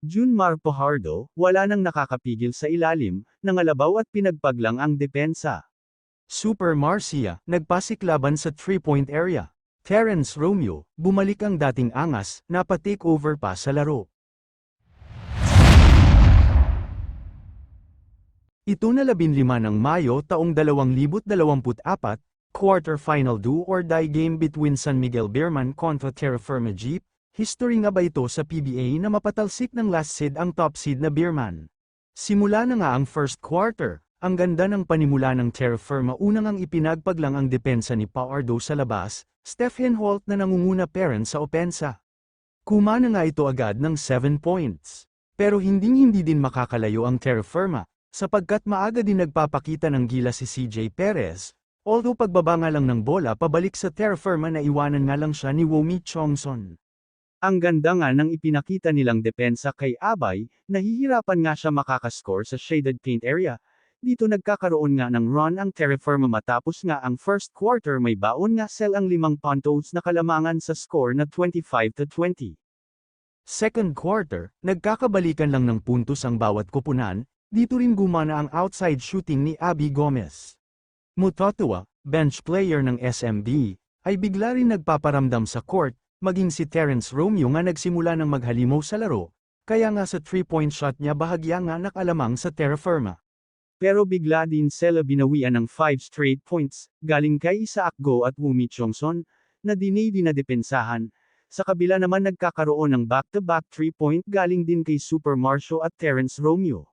Junmar Fajardo, wala nang nakakapigil sa ilalim, nangalabaw at pinagpaglang ang depensa. Super Marcia, nagpasiklaban sa 3-point area. Terence Romeo, bumalik ang dating angas, napa-takeover pa sa laro. Ito na 15 ng Mayo taong 2024, quarter-final do or die game between San Miguel Beerman kontra Terra Firma Jeep. History nga ba ito sa PBA na mapatalsik ng last seed ang top seed na Beerman? Simula na nga ang first quarter, ang ganda ng panimula ng Terra Firma unang ang ipinagpaglang ang depensa ni Fajardo sa labas, Stephen Holt na nangunguna parent sa opensa. Kumana nga ito agad ng 7 points. Pero hindi din makakalayo ang Terra Firma, sapagkat maaga din nagpapakita ng gila si CJ Perez, although pagbaba nga lang ng bola pabalik sa Terra Firma na iwanan nga lang siya ni Womi Chongson. Ang ganda nga ng ipinakita nilang depensa kay Abay, nahihirapan nga siya makakascore sa shaded paint area. Dito nagkakaroon nga ng run ang Terra Firma matapos nga ang first quarter may baon nga sell ang 5 puntos na kalamangan sa score na 25-20. Second quarter, nagkakabalikan lang ng puntos ang bawat koponan, dito rin gumana ang outside shooting ni Abby Gomez. Mutotwa, bench player ng SMB, ay bigla rin nagpaparamdam sa court, maging si Terence Romeo nga nagsimula ng maghalimaw sa laro, kaya nga sa 3-point shot niya bahagya nga nakalamang sa Terra Firma. Pero bigla din sila binawian ng 5 straight points, galing kay Isaac Go at Wumi Chongson, na dinay dinadepensahan. Sa kabila naman nagkakaroon ng back-to-back 3-point galing din kay Super Marcio at Terence Romeo.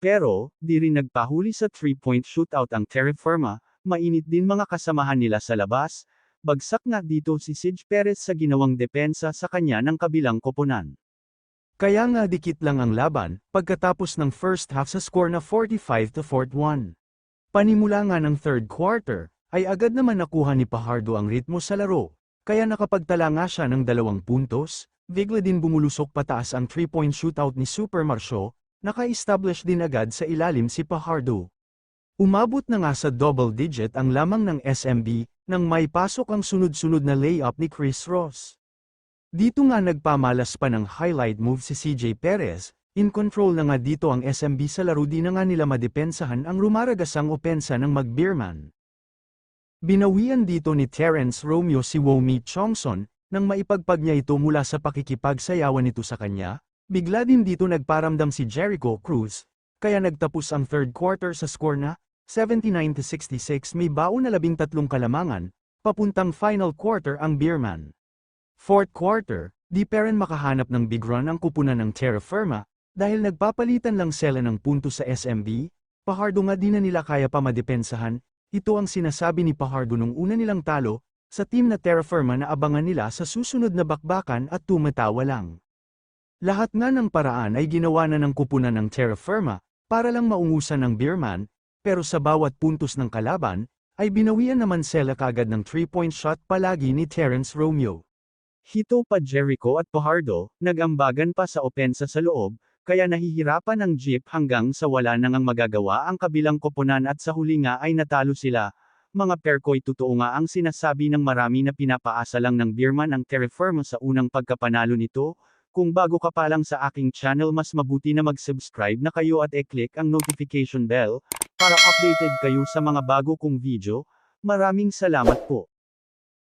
Pero, di rin nagpahuli sa 3-point shootout ang Terra Firma, mainit din mga kasamahan nila sa labas. Bagsak nga dito si CJ Perez sa ginawang depensa sa kanya ng kabilang koponan. Kaya nga dikit lang ang laban, pagkatapos ng first half sa score na 45-41. Panimula nga ng third quarter, ay agad naman nakuha ni Fajardo ang ritmo sa laro, kaya nakapagtala nga siya ng 2 puntos, bigla din bumulusok pataas ang 3-point shootout ni Super Marcio, naka-establish din agad sa ilalim si Fajardo. Umabot na nga sa double digit ang lamang ng SMB, nang may pasok ang sunod-sunod na layup ni Chris Ross. Dito nga nagpamalas pa ng highlight move si CJ Perez, in control na nga dito ang SMB sa laro di na nga nila madepensahan ang rumaragasang opensa ng mag-Beerman. Binawian dito ni Terence Romeo si Womi Chongson, nang maipagpag niya ito mula sa pakikipagsayawan nito sa kanya, bigla din dito nagparamdam si Jericho Cruz, kaya nagtapos ang third quarter sa score na 79-66 may baon na 13 kalamangan, papuntang final quarter ang Beerman. Fourth quarter, di pa rin makahanap ng big run ang kupunan ng Terra Firma, dahil nagpapalitan lang sila ng puntos sa SMB, Fajardo nga di na nila kaya pa madepensahan, ito ang sinasabi ni Fajardo nung una nilang talo, sa team na Terra Firma na abangan nila sa susunod na bakbakan at tumatawa lang. Lahat nga ng paraan ay ginawa na ng kupunan ng Terra Firma, para lang maungusan ng Beerman, pero sa bawat puntos ng kalaban, ay binawian naman sila kagad ng 3-point shot palagi ni Terence Romeo. Hito pa Jericho at Fajardo, nagambagan pa sa opensa sa loob, kaya nahihirapan ang Jeep hanggang sa wala nang ang magagawa ang kabilang koponan at sa huli nga ay natalo sila. Mga perkoy totoo nga ang sinasabi ng marami na pinapaasa lang ng Beerman ang Terra Firma sa unang pagkapanalo nito. Kung bago ka pa lang sa aking channel mas mabuti na mag-subscribe na kayo at e-click ang notification bell, para updated kayo sa mga bago kong video. Maraming salamat po.